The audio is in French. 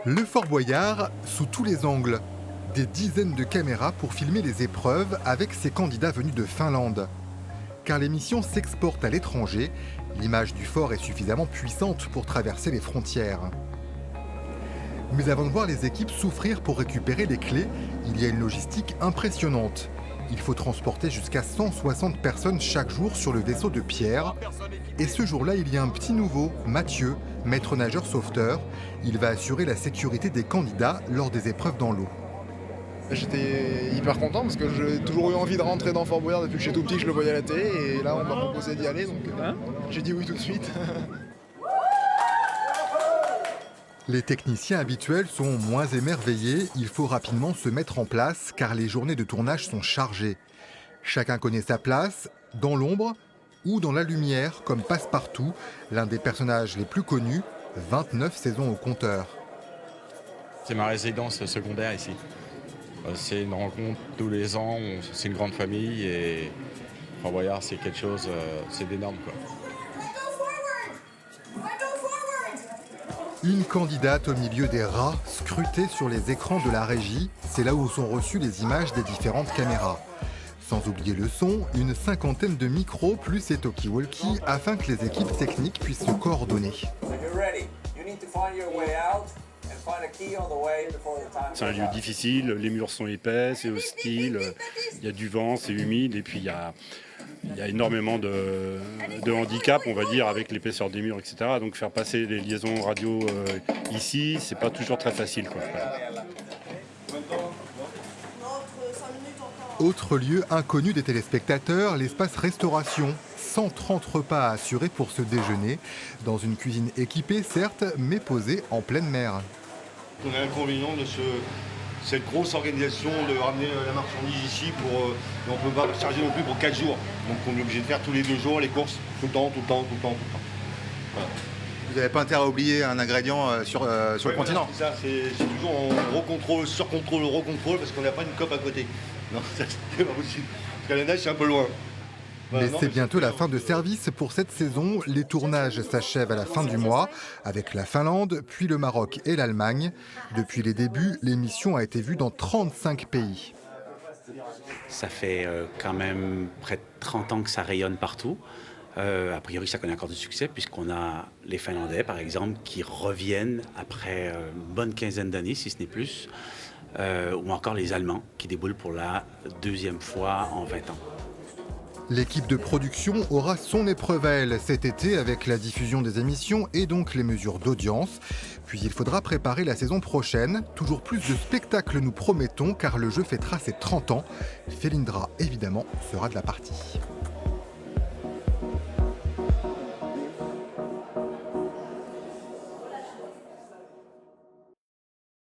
Le Fort Boyard, sous tous les angles. Des dizaines de caméras pour filmer les épreuves avec ces candidats venus de Finlande. Car l'émission s'exporte à l'étranger, l'image du fort est suffisamment puissante pour traverser les frontières. Mais avant de voir les équipes souffrir pour récupérer les clés, il y a une logistique impressionnante. Il faut transporter jusqu'à 160 personnes chaque jour sur le vaisseau de Pierre. Et ce jour-là, il y a un petit nouveau, Mathieu, maître nageur sauveteur. Il va assurer la sécurité des candidats lors des épreuves dans l'eau. J'étais hyper content parce que j'ai toujours eu envie de rentrer dans Fort Boyard depuis que j'étais tout petit, je le voyais à la télé et là on m'a proposé d'y aller donc j'ai dit oui tout de suite. Les techniciens habituels sont moins émerveillés, il faut rapidement se mettre en place car les journées de tournage sont chargées. Chacun connaît sa place, dans l'ombre ou dans la lumière, comme Passepartout, l'un des personnages les plus connus, 29 saisons au compteur. C'est ma résidence secondaire ici. C'est une rencontre tous les ans, c'est une grande famille et Fort Boyard c'est quelque chose, c'est d'énorme quoi. Une candidate au milieu des rats, scrutée sur les écrans de la régie, c'est là où sont reçues les images des différentes caméras. Sans oublier le son, une cinquantaine de micros plus ces talkie-walkie afin que les équipes techniques puissent se coordonner. C'est un lieu difficile, les murs sont épais, c'est hostile, il y a du vent, c'est humide et puis il y a énormément de handicap, on va dire, avec l'épaisseur des murs, etc. Donc faire passer les liaisons radio ici, c'est pas toujours très facile, quoi. Autre lieu inconnu des téléspectateurs, l'espace restauration. 130 repas à assurer pour ce déjeuner, dans une cuisine équipée certes, mais posée en pleine mer. On a l'inconvénient de cette grosse organisation de ramener la marchandise ici on ne peut pas charger non plus pour 4 jours. Donc on est obligé de faire tous les 2 jours les courses, tout le temps. Voilà. Vous n'avez pas intérêt à oublier un ingrédient sur le continent. C'est ça, c'est toujours en recontrôle, surcontrôle, recontrôle, parce qu'on n'a pas une COP à côté. Non, ça c'est pas possible. Parce qu'à la nage, c'est un peu loin. Mais c'est bientôt la fin de service pour cette saison. Les tournages s'achèvent à la fin du mois avec la Finlande, puis le Maroc et l'Allemagne. Depuis les débuts, l'émission a été vue dans 35 pays. Ça fait quand même près de 30 ans que ça rayonne partout. A priori, ça connaît encore du succès puisqu'on a les Finlandais, par exemple, qui reviennent après une bonne quinzaine d'années, si ce n'est plus, ou encore les Allemands qui déboulent pour la 2e fois en 20 ans. L'équipe de production aura son épreuve à elle cet été avec la diffusion des émissions et donc les mesures d'audience. Puis il faudra préparer la saison prochaine. Toujours plus de spectacles nous promettons car le jeu fêtera ses 30 ans. Felindra évidemment sera de la partie.